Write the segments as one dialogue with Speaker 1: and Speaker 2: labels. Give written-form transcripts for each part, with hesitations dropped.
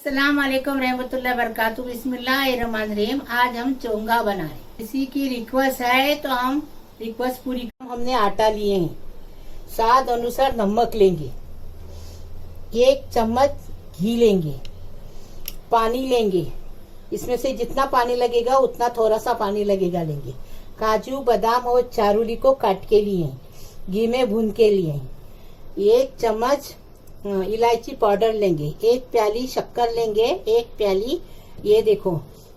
Speaker 1: अस्सलाम वालेकुम रहमतुल्लाहि बरकातुहू। बिस्मिल्लाहिर्रहमानिर्रहीम। आज हम चोंगा बना रहे हैं। किसी की रिक्वेस्ट है तो हम रिक्वेस्ट पूरी। हमने आटा लिए हैं, स्वाद अनुसार नमक लेंगे, 1 चम्मच घी लेंगे, पानी लेंगे, इसमें से जितना पानी लगेगा उतना थोड़ा सा पानी लगेगा लेंगे। काजू बादाम और चारूली को काट के लिए हैं, घी में भून के लिए हैं। 1 चम्मच इलायची पाउडर लेंगे, 1 प्याली शक्कर लेंगे, 1 प्याली ये देखो,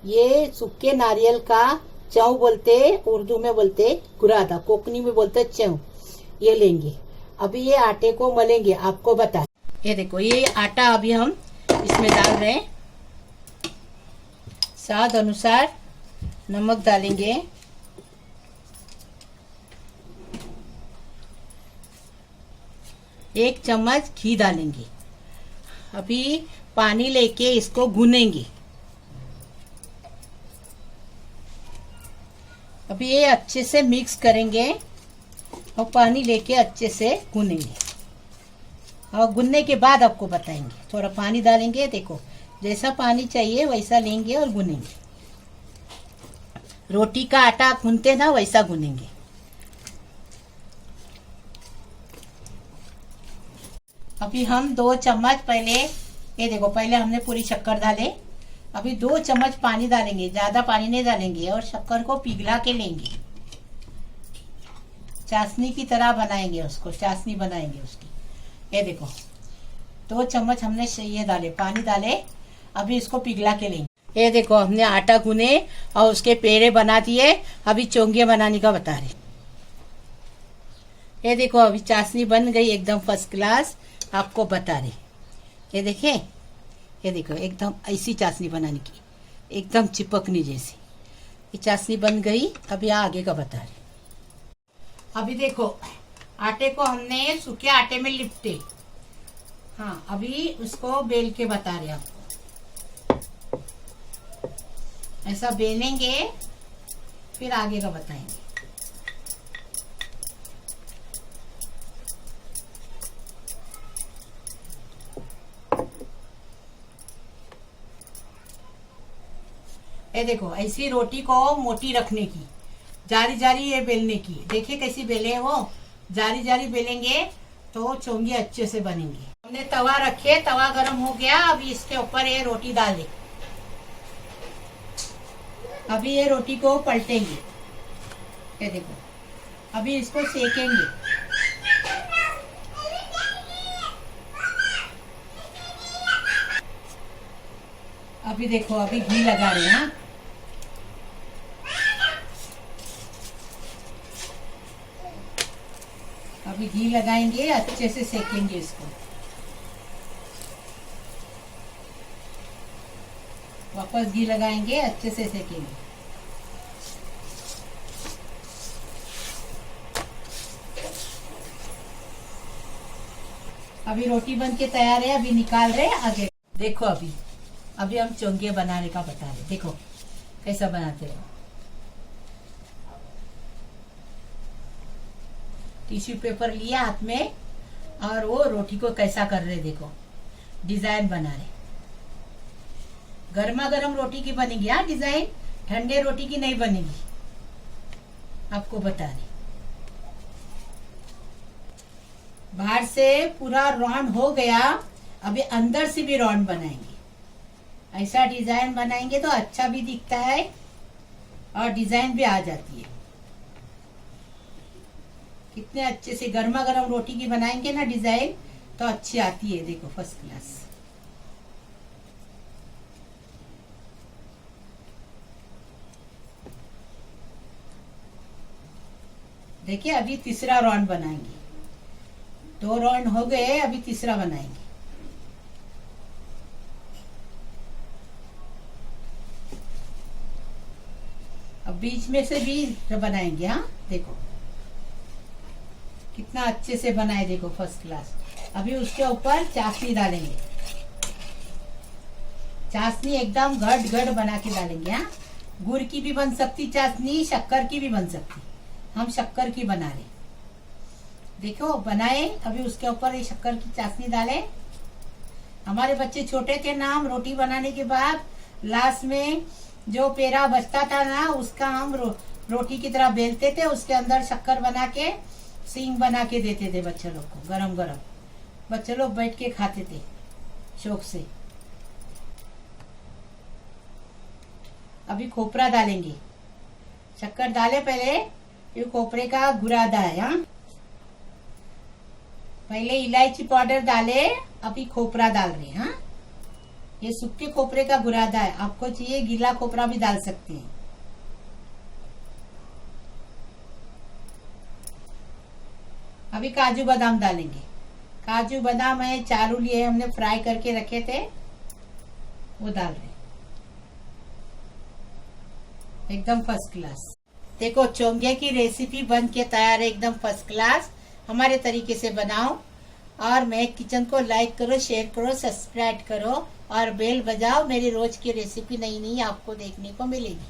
Speaker 1: ये सूखे नारियल का चौ बोलते, उर्दू में बोलते गुरादा, कोकनी में बोलते चौ, ये लेंगे। अभी ये आटे को मलेंगे, आपको बता। ये देखो, ये आटा अभी हम इसमें डाल रहे हैं। स्वाद अनुसार नमक डालेंगे, एक चम्मच घी डालेंगे। अभी पानी लेके इसको भूनेंगे। अभी ये अच्छे से मिक्स करेंगे और पानी लेके अच्छे से भूनेंगे। और भुनने के बाद आपको बताएंगे। थोड़ा पानी डालेंगे, देखो जैसा पानी चाहिए वैसा लेंगे और भुनेंगे। रोटी का आटा गूंथते ना वैसा गूंथेंगे। अभी हम 2 चम्मच पहले, ये देखो पहले हमने पूरी शक्कर डाले। अभी 2 चम्मच पानी डालेंगे, ज्यादा पानी नहीं डालेंगे, और शक्कर को पिघला के लेंगे। चाशनी की तरह बनाएंगे उसको, चाशनी बनाएंगे उसकी। ये देखो 2 चम्मच हमने ये डाले, पानी डाले। अभी इसको पिघला के लेंगे। ये देखो हमने आटा गूने और उसके पेड़े बना दिए। अभी चोंगे बनाने का बता रहे। ये देखो अभी चाशनी बन गई एकदम फर्स्ट क्लास, आपको बता रहे। ये देखे, ये देखो एकदम ऐसी चाशनी बनाने की, एकदम चिपकनी जैसी ये चाशनी बन गई। अभी आगे का बता रहे। अभी देखो आटे को हमने सूखे आटे में लिपटे। हाँ, अभी उसको बेल के बता रहे आपको। ऐसा बेलेंगे, फिर आगे का बताएंगे। ये देखो ऐसी रोटी को मोटी रखने की, जारी जारी ये बेलने की। देखिए कैसी बेले वो, जारी जारी बेलेंगे तो चोंगे अच्छे से बनेंगे। हमने तवा रखे, तवा गरम हो गया। अभी इसके ऊपर ये रोटी डाल दे। अभी ये रोटी को पलटेंगे। ये देखो अभी इसको सेकेंगे। अभी देखो अभी घी लगा रहे हैं। अभी घी लगाएंगे, अच्छे से सेकेंगे इसको। वापस घी लगाएंगे, अच्छे से सेकेंगे। अभी रोटी बन के तैयार है, अभी निकाल रहे हैं आगे। देखो अभी हम चोंगे बनाने का बता रहे। देखो कैसा बनाते हो। टिश्यू पेपर लिया हाथ में और वो रोटी को कैसा कर रहे, देखो डिजाइन बना रहे। गर्मा गर्म रोटी की बनेगी हाँ डिजाइन, ठंडे रोटी की नहीं बनेगी, आपको बता रहे। बाहर से पूरा राउंड हो गया, अभी अंदर से भी राउंड बनाएंगे। ऐसा डिजाइन बनाएंगे तो अच्छा भी दिखता है और डिजाइन भी आ जाती है। कितने अच्छे से गर्मा गर्म रोटी की बनाएंगे ना डिजाइन, तो अच्छी आती है। देखो फर्स्ट क्लास। देखिए अभी तीसरा राउंड बनाएंगे। 2 राउंड हो गए, अभी तीसरा बनाएंगे। अब बीच में से भी बनाएंगे। हाँ देखो कितना अच्छे से बनाए, देखो फर्स्ट क्लास। अभी उसके ऊपर चाशनी डालेंगे। चाशनी एकदम घट घट बना के डालेंगे। हाँ, गुड़ की भी बन सकती चाशनी, शक्कर की भी बन सकती। हम शक्कर की बना रहे। देखो बनाए, अभी उसके ऊपर ये शक्कर की चाशनी डालें। हमारे बच्चे छोटे थे ना, हम रोटी बनाने के बाद लास्ट में जो पेड़ा बचता था ना, उसका हम रोटी की तरह बेलते थे, उसके अंदर शक्कर बना के सींग बना के देते थे बच्चे लोग को गरम गरम। बच्चे लोग बैठ के खाते थे शौक से। अभी खोपरा डालेंगे, शक्कर डाले पहले, ये खोपरे का गुरादा है। हाँ, पहले इलायची पाउडर डाले, अभी खोपरा डाल रहे हैं। हाँ, ये सूखे खोपरे का गुरादा है, आपको चाहिए गीला खोपरा भी डाल सकते हैं। अभी काजू बादाम डालेंगे। काजू बादाम है, चारू लिए हमने फ्राई करके रखे थे, वो डाल रहे, एकदम फर्स्ट क्लास। देखो चोंगे की रेसिपी बन के तैयार है, एकदम फर्स्ट क्लास। हमारे तरीके से बनाओ, और महक किचन को लाइक करो, शेयर करो, सब्सक्राइब करो और बेल बजाओ। मेरी रोज की रेसिपी नई नई आपको देखने को मिलेगी।